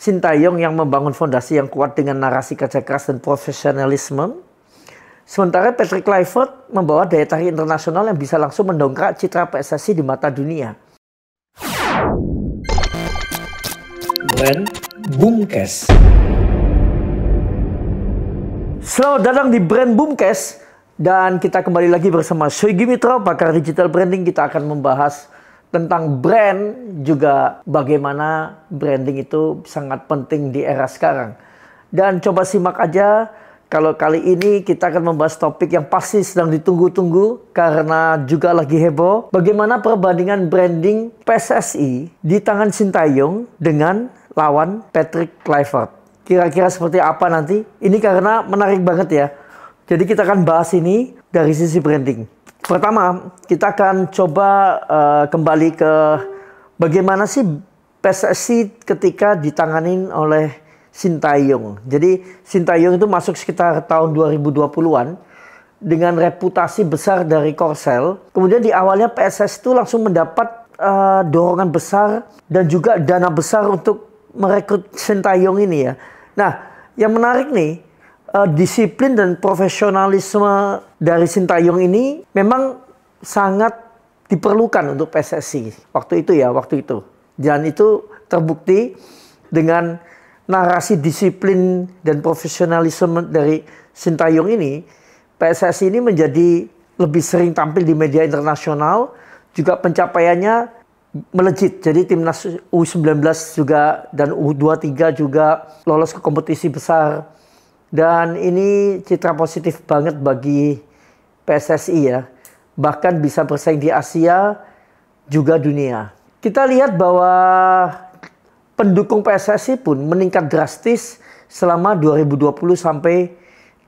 Sintayong yang membangun fondasi yang kuat dengan narasi kerja keras dan profesionalisme. Sementara Patrick Kluivert membawa daya tarik internasional yang bisa langsung mendongkrak citra PSSI di mata dunia. Brand Boomcast. Selamat datang di Brand Boomcast. Dan kita kembali lagi bersama Shoigi Mitra, pakar digital branding. Kita akan membahas tentang brand, juga bagaimana branding itu sangat penting di era sekarang. Dan coba simak aja, kalau kali ini kita akan membahas topik yang pasti sedang ditunggu-tunggu karena juga lagi heboh. Bagaimana perbandingan branding PSSI di tangan Sintayong dengan lawan Patrick Kluivert. Kira-kira seperti apa nanti? Ini karena menarik banget ya. Jadi kita akan bahas ini dari sisi branding. Pertama, kita akan coba kembali ke bagaimana sih PSSI ketika ditanganin oleh Sintayong. Jadi Sintayong itu masuk sekitar tahun 2020-an dengan reputasi besar dari Korsel. Kemudian di awalnya PSSI itu langsung mendapat dorongan besar dan juga dana besar untuk merekrut Sintayong ini ya. Nah, yang menarik nih, disiplin dan profesionalisme dari Sintayong ini memang sangat diperlukan untuk PSSI waktu itu. Dan itu terbukti dengan narasi disiplin dan profesionalisme dari Sintayong ini. PSSI ini menjadi lebih sering tampil di media internasional, juga pencapaiannya melejit. Jadi timnas U19 juga dan U23 juga lolos ke kompetisi besar. Dan ini citra positif banget bagi PSSI ya. Bahkan bisa bersaing di Asia juga dunia. Kita lihat bahwa pendukung PSSI pun meningkat drastis selama 2020 sampai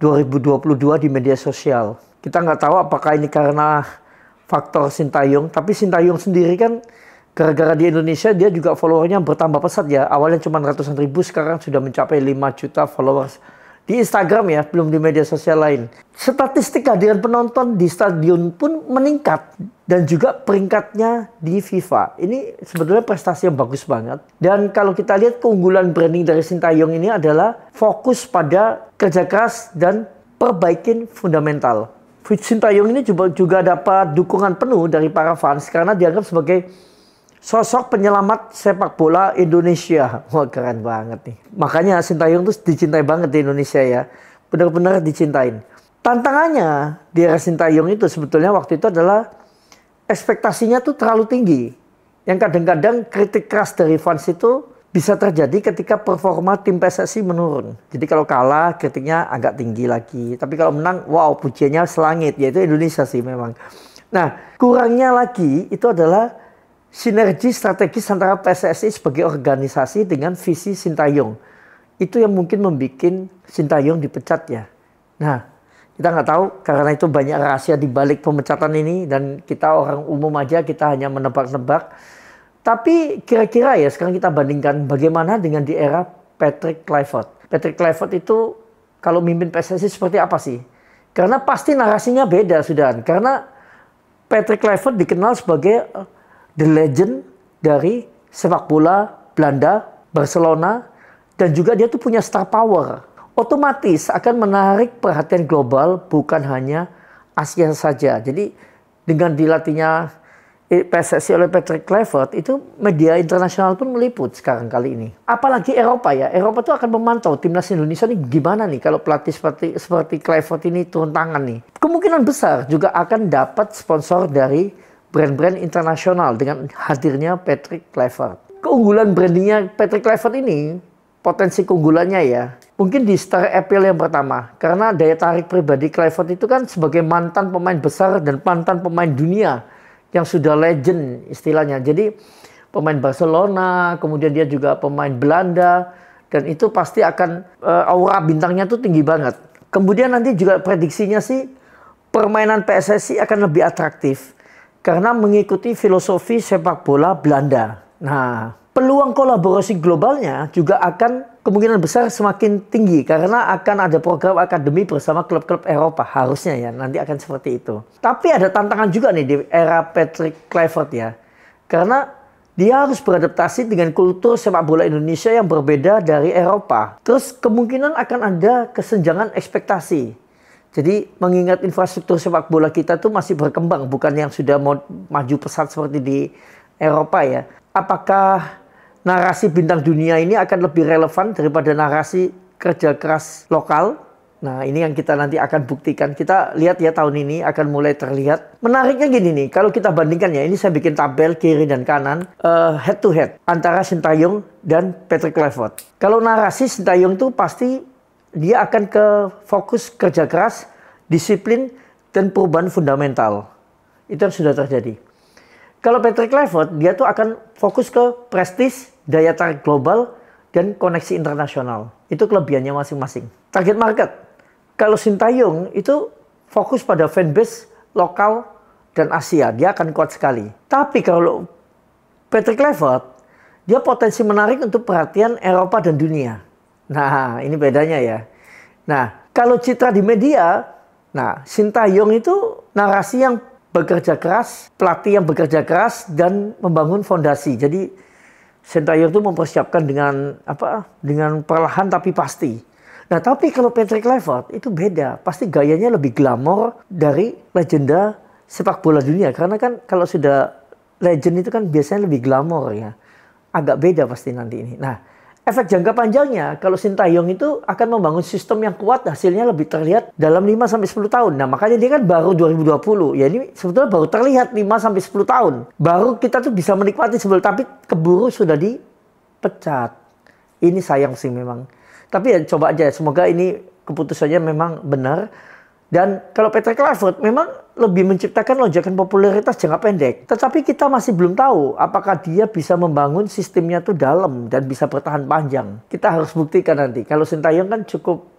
2022 di media sosial. Kita nggak tahu apakah ini karena faktor Sintayong. Tapi Sintayong sendiri kan gara-gara di Indonesia dia juga followernya bertambah pesat ya. Awalnya cuma ratusan ribu, sekarang sudah mencapai 5 juta followers. Di Instagram ya, belum di media sosial lain. Statistik kehadiran penonton di stadion pun meningkat. Dan juga peringkatnya di FIFA. Ini sebetulnya prestasi yang bagus banget. Dan kalau kita lihat keunggulan branding dari Sintayong ini adalah fokus pada kerja keras dan perbaikin fundamental. Sintayong ini juga dapat dukungan penuh dari para fans karena dianggap sebagai sosok penyelamat sepak bola Indonesia. Wah, keren banget nih. Makanya Sintayong tuh dicintai banget di Indonesia ya. Benar-benar dicintain. Tantangannya di era Sintayong itu sebetulnya waktu itu adalah ekspektasinya tuh terlalu tinggi. Yang kadang-kadang kritik keras dari fans itu bisa terjadi ketika performa tim PSSI menurun. Jadi kalau kalah kritiknya agak tinggi lagi. Tapi kalau menang, wow, pujiannya selangit. Yaitu Indonesia sih memang. Nah, kurangnya lagi itu adalah sinergi strategis antara PSSI sebagai organisasi dengan visi Sintayong. Itu yang mungkin membuat Sintayong dipecat ya. Nah, kita nggak tahu karena itu banyak rahasia di balik pemecatan ini. Dan kita orang umum aja, kita hanya menebak-nebak. Tapi kira-kira ya sekarang kita bandingkan bagaimana dengan di era Patrick Kluivert. Patrick Kluivert itu kalau mimpin PSSI seperti apa sih? Karena pasti narasinya beda sudah. Karena Patrick Kluivert dikenal sebagai the legend dari sepak bola Belanda, Barcelona, dan juga dia tuh punya star power. Otomatis akan menarik perhatian global, bukan hanya Asia saja. Jadi dengan dilatihnya PSSI oleh Patrick Kluivert, itu media internasional pun meliput sekarang kali ini. Apalagi Eropa ya. Eropa tuh akan memantau timnas Indonesia ini gimana nih kalau pelatih seperti Kluivert ini turun tangan nih. Kemungkinan besar juga akan dapat sponsor dari brand-brand internasional dengan hadirnya Patrick Kluivert. Keunggulan brandingnya Patrick Kluivert ini, potensi keunggulannya ya, mungkin di star appeal yang pertama. Karena daya tarik pribadi Kluivert itu kan sebagai mantan pemain besar dan mantan pemain dunia yang sudah legend istilahnya. Jadi pemain Barcelona, kemudian dia juga pemain Belanda, dan itu pasti akan aura bintangnya tuh tinggi banget. Kemudian nanti juga prediksinya sih permainan PSSI akan lebih atraktif karena mengikuti filosofi sepak bola Belanda. Nah, peluang kolaborasi globalnya juga akan kemungkinan besar semakin tinggi karena akan ada program akademi bersama klub-klub Eropa. Harusnya ya, nanti akan seperti itu. Tapi ada tantangan juga nih di era Patrick Kluivert ya. Karena Dia harus beradaptasi dengan kultur sepak bola Indonesia yang berbeda dari Eropa. Terus kemungkinan akan ada kesenjangan ekspektasi. Jadi mengingat infrastruktur sepak bola kita tuh masih berkembang, bukan yang sudah mau maju pesat seperti di Eropa ya. Apakah narasi bintang dunia ini akan lebih relevan daripada narasi kerja keras lokal? Nah, ini yang kita nanti akan buktikan. Kita lihat ya, tahun ini akan mulai terlihat. Menariknya gini nih, kalau kita bandingkan ya, ini saya bikin tabel kiri dan kanan, head to head antara Sintayong dan Patrick Kluivert. Kalau narasi Sintayong tuh pasti dia akan ke fokus kerja keras, disiplin, dan perubahan fundamental. Itu yang sudah terjadi. Kalau Patrick Kluivert, dia tuh akan fokus ke prestis, daya tarik global, dan koneksi internasional. Itu kelebihannya masing-masing. Target market. Kalau Sintayong itu fokus pada fanbase lokal dan Asia, dia akan kuat sekali. Tapi kalau Patrick Kluivert, dia potensi menarik untuk perhatian Eropa dan dunia. Nah, ini bedanya ya. Nah, kalau citra di media, nah Sintayong itu narasi yang bekerja keras, pelatih yang bekerja keras dan membangun fondasi. Jadi Sintayong itu mempersiapkan dengan dengan perlahan tapi pasti. Nah, tapi kalau Patrick Kluivert itu beda. Pasti gayanya lebih glamor dari legenda sepak bola dunia. Karena kan kalau sudah legend itu kan biasanya lebih glamor ya. Agak beda pasti nanti ini. Nah, efek jangka panjangnya kalau Sintayong itu akan membangun sistem yang kuat, hasilnya lebih terlihat dalam 5-10 tahun. Nah, makanya dia kan baru 2020. Ya ini sebetulnya baru terlihat 5-10 tahun. Baru kita tuh bisa menikmati sebelum, tapi keburu sudah dipecat. Ini sayang sih memang. Tapi ya coba aja, semoga ini keputusannya memang benar. Dan kalau Patrick Kluivert memang lebih menciptakan lonjakan popularitas jangka pendek. Tetapi kita masih belum tahu apakah dia bisa membangun sistemnya tuh dalam dan bisa bertahan panjang. Kita harus buktikan nanti. Kalau Sintayong kan cukup,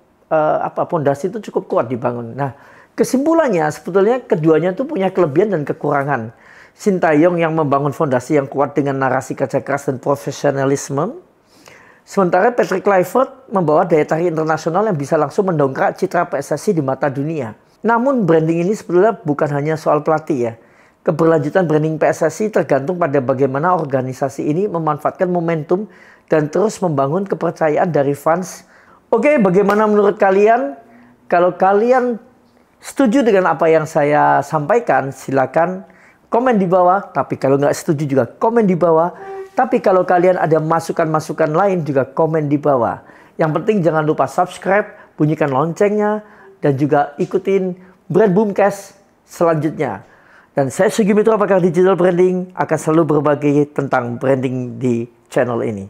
pondasi itu cukup kuat dibangun. Nah, kesimpulannya sebetulnya keduanya tuh punya kelebihan dan kekurangan. Sintayong yang membangun fondasi yang kuat dengan narasi kerja keras dan profesionalisme. Sementara Patrick Kluivert membawa daya tarik internasional yang bisa langsung mendongkrak citra PSSI di mata dunia. Namun branding ini sebetulnya bukan hanya soal pelatih ya. Keberlanjutan branding PSSI tergantung pada bagaimana organisasi ini memanfaatkan momentum dan terus membangun kepercayaan dari fans. Oke, bagaimana menurut kalian? Kalau kalian setuju dengan apa yang saya sampaikan, silakan komen di bawah. Tapi kalau nggak setuju juga komen di bawah. Tapi kalau kalian ada masukan-masukan lain juga komen di bawah. Yang penting jangan lupa subscribe, bunyikan loncengnya, dan juga ikutin Brand Boomcast selanjutnya. Dan saya Shogi Mitro, pakar digital branding, akan selalu berbagi tentang branding di channel ini.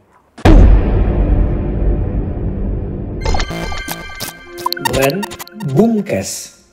Brand Boomcast.